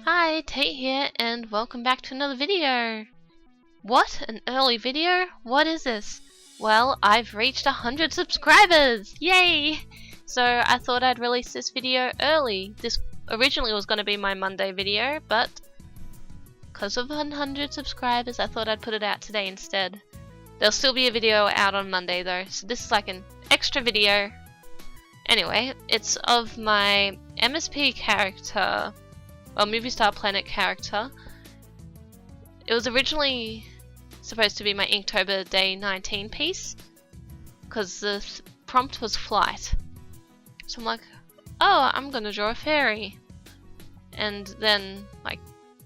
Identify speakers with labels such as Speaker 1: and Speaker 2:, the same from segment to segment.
Speaker 1: Hi, Tate here, and welcome back to another video. What? An early video? What is this? Well, I've reached 100 subscribers! Yay! So I thought I'd release this video early. This originally was going to be my Monday video, but because of 100 subscribers, I thought I'd put it out today instead. There'll still be a video out on Monday though, so this is like an extra video. Anyway, it's of my MSP character, or Movie Star Planet character. It was originally supposed to be my Inktober Day 19 piece, because the prompt was flight. So I'm like, oh, I'm gonna draw a fairy. And then, like,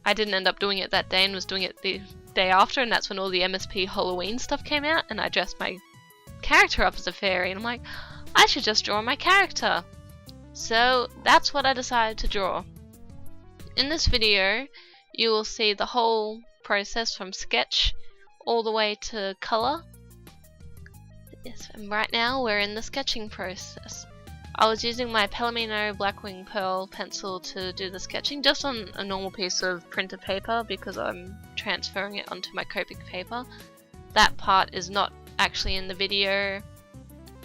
Speaker 1: I didn't end up doing it that day and was doing it the day after, and that's when all the MSP Halloween stuff came out, and I dressed my character up as a fairy, and I'm like, I should just draw my character. So that's what I decided to draw. In this video, you will see the whole process from sketch all the way to color. Yes, and right now we're in the sketching process. I was using my Palomino Blackwing Pearl pencil to do the sketching, just on a normal piece of printer paper because I'm transferring it onto my Copic paper. That part is not actually in the video,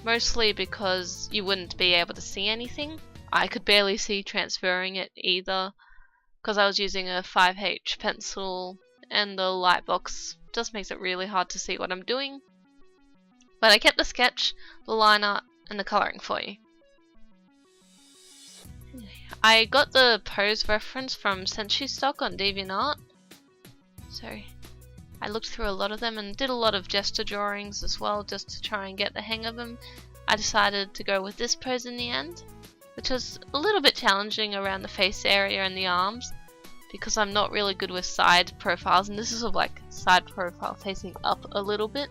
Speaker 1: mostly because you wouldn't be able to see anything. I could barely see transferring it either, because I was using a 5H pencil and the light box just makes it really hard to see what I'm doing. But I kept the sketch, the line art, and the colouring for you. I got the pose reference from Senshi Stock on DeviantArt, so I looked through a lot of them and did a lot of gesture drawings as well just to try and get the hang of them. I decided to go with this pose in the end, which was a little bit challenging around the face area and the arms because I'm not really good with side profiles, and this is sort of like side profile facing up a little bit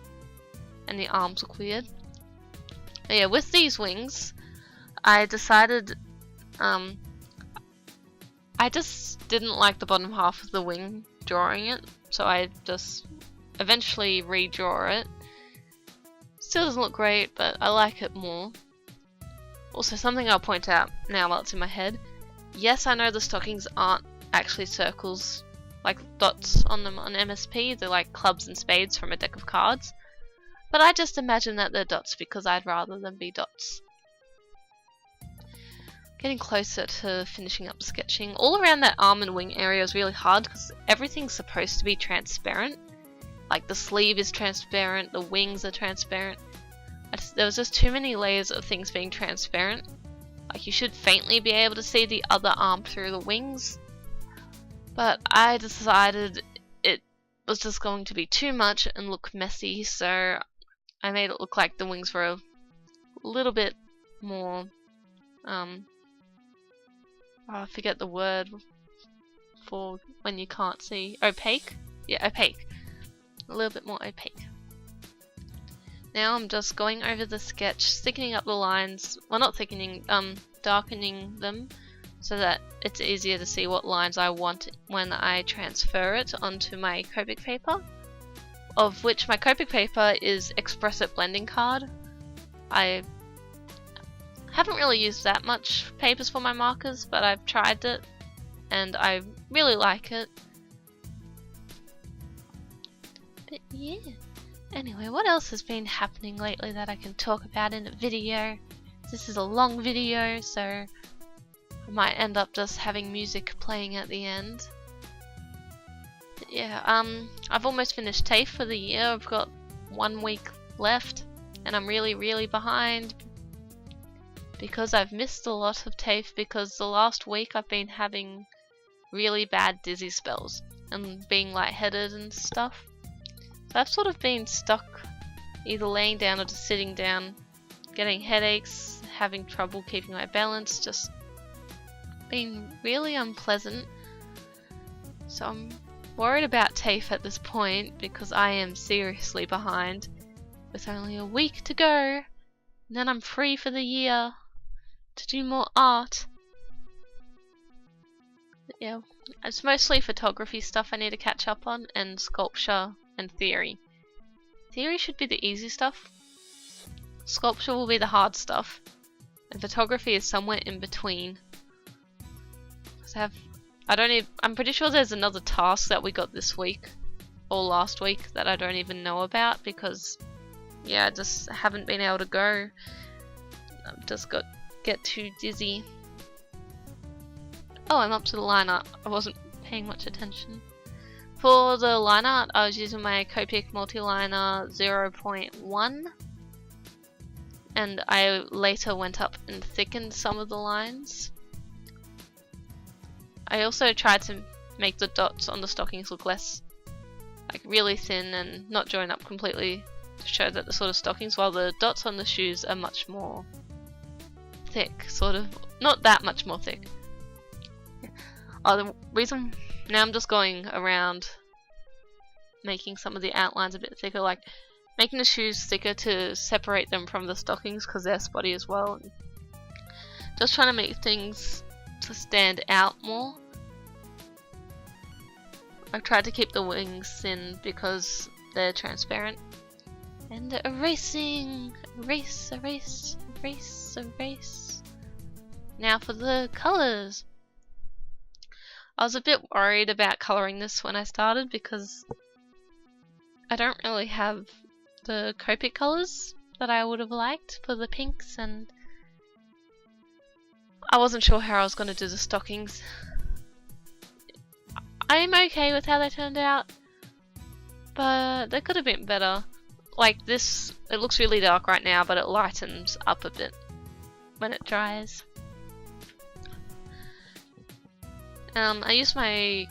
Speaker 1: and the arms look weird. But yeah, with these wings I decided I just didn't like the bottom half of the wing drawing it, so I just eventually redraw it. Still doesn't look great, but I like it more. Also, something I'll point out now while it's in my head. Yes, I know the stockings aren't actually circles like dots on them on MSP, they're like clubs and spades from a deck of cards. But I just imagine that they're dots because I'd rather them be dots. Getting closer to finishing up sketching. All around that arm and wing area is really hard because everything's supposed to be transparent. Like the sleeve is transparent, the wings are transparent. There was just too many layers of things being transparent. Like you should faintly be able to see the other arm through the wings. But I decided it was just going to be too much and look messy, so I made it look like the wings were a little bit more I forget the word for when you can't see. Opaque? Yeah, opaque. A little bit more opaque. Now I'm just going over the sketch, thickening up the lines. Well, not thickening, darkening them so that it's easier to see what lines I want when I transfer it onto my Copic paper. Of which my Copic paper is Express It blending card. I haven't really used that much papers for my markers, but I've tried it and I really like it. But yeah, anyway, what else has been happening lately that I can talk about in a video? This is a long video, so I might end up just having music playing at the end. But yeah, I've almost finished TAFE for the year. I've got 1 week left and I'm really behind because I've missed a lot of TAFE because the last week I've been having really bad dizzy spells and being lightheaded and stuff. So I've sort of been stuck either laying down or just sitting down, getting headaches, having trouble keeping my balance, just been really unpleasant. So I'm worried about TAFE at this point because I am seriously behind with only a week to go, and then I'm free for the year to do more art. But yeah, it's mostly photography stuff I need to catch up on, and sculpture and theory. Theory should be the easy stuff. Sculpture will be the hard stuff. and photography is somewhere in between. So I'm pretty sure there's another task that we got this week or last week that I don't even know about because yeah, I just haven't been able to go. I've just get too dizzy. Oh, I'm up to the line art. I wasn't paying much attention. For the line art, I was using my Copic multi-liner 0.1, and I later went up and thickened some of the lines. I also tried to make the dots on the stockings look less, like really thin and not join up completely to show that the sort of stockings, while the dots on the shoes are much more thick, sort of, not that much more thick. Oh, the reason, now I'm just going around making some of the outlines a bit thicker, like making the shoes thicker to separate them from the stockings because they're spotty as well. And just trying to make things to stand out more. I've tried to keep the wings thin because they're transparent. And erasing! Erase, erase, erase, erase. Now for the colours. I was a bit worried about colouring this when I started because I don't really have the Copic colours that I would have liked for the pinks, and I wasn't sure how I was going to do the stockings. I'm okay with how they turned out, but they could have been better. Like this, it looks really dark right now, but it lightens up a bit when it dries. I use my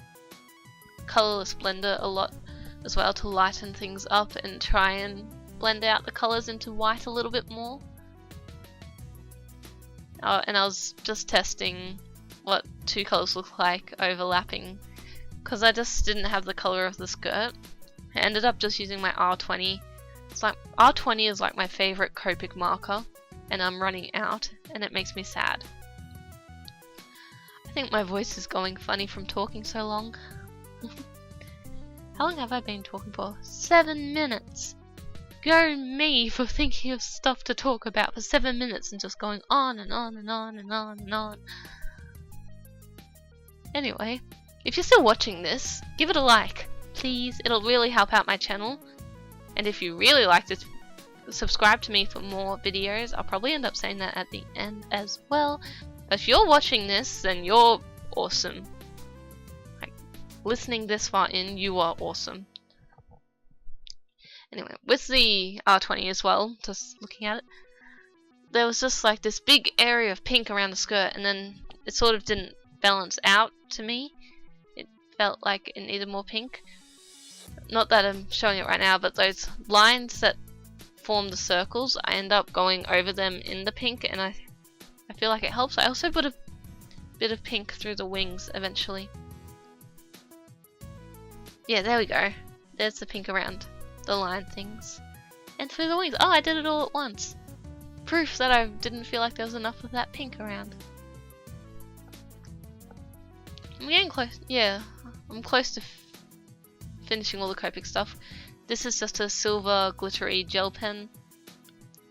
Speaker 1: colourless blender a lot as well to lighten things up and try and blend out the colours into white a little bit more. And I was just testing what two colours look like overlapping because I just didn't have the colour of the skirt. I ended up just using my R20. It's like R20 is like my favourite Copic marker, and I'm running out and it makes me sad. I think my voice is going funny from talking so long. How long have I been talking for? 7 minutes! Go me for thinking of stuff to talk about for 7 minutes and just going on and on and on and on and on. Anyway, if you're still watching this, give it a like, please. It'll really help out my channel. And if you really like this, subscribe to me for more videos. I'll probably end up saying that at the end as well. If you're watching this, then you're awesome. Like, listening this far in, you are awesome. Anyway, with the R20 as well, just looking at it, there was just like this big area of pink around the skirt, and then it sort of didn't balance out to me. It felt like it needed more pink. Not that I'm showing it right now, but those lines that form the circles, I end up going over them in the pink, and I feel like it helps. I also put a bit of pink through the wings eventually. Yeah, there we go. There's the pink around the line things. And through the wings. Oh, I did it all at once. Proof that I didn't feel like there was enough of that pink around. I'm getting close. Yeah, I'm close to finishing all the Copic stuff. This is just a silver glittery gel pen,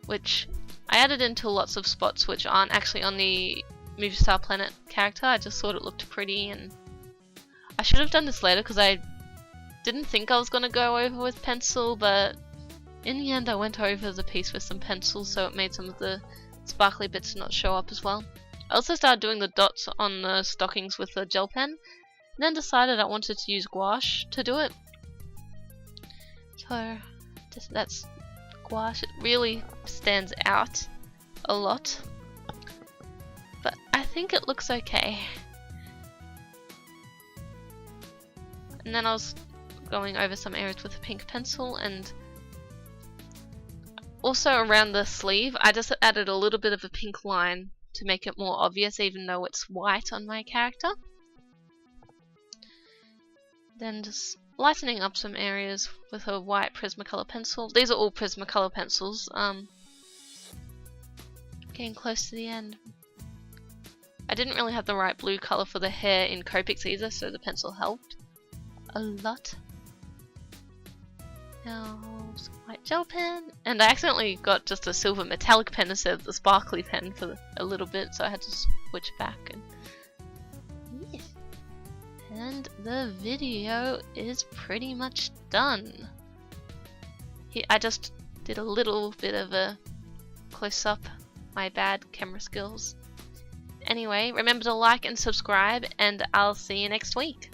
Speaker 1: which I added into lots of spots which aren't actually on the Movie Star Planet character. I just thought it looked pretty, and I should have done this later because I didn't think I was going to go over with pencil, but in the end I went over the piece with some pencil, so it made some of the sparkly bits not show up as well. I also started doing the dots on the stockings with the gel pen, and then decided I wanted to use gouache to do it. So that's gouache. It really stands out a lot, but I think it looks okay. And then I was going over some areas with a pink pencil, and also around the sleeve I just added a little bit of a pink line to make it more obvious, even though it's white on my character. Then just lightening up some areas with a white Prismacolor pencil. These are all Prismacolor pencils. Getting close to the end. I didn't really have the right blue color for the hair in Copics either, so the pencil helped a lot. Now Oops, white gel pen. And I accidentally got just a silver metallic pen instead of the sparkly pen for a little bit, so I had to switch back. And yes. And the video is pretty much done. I just did a little bit of a close-up. My bad camera skills. Anyway, remember to like and subscribe, and I'll see you next week.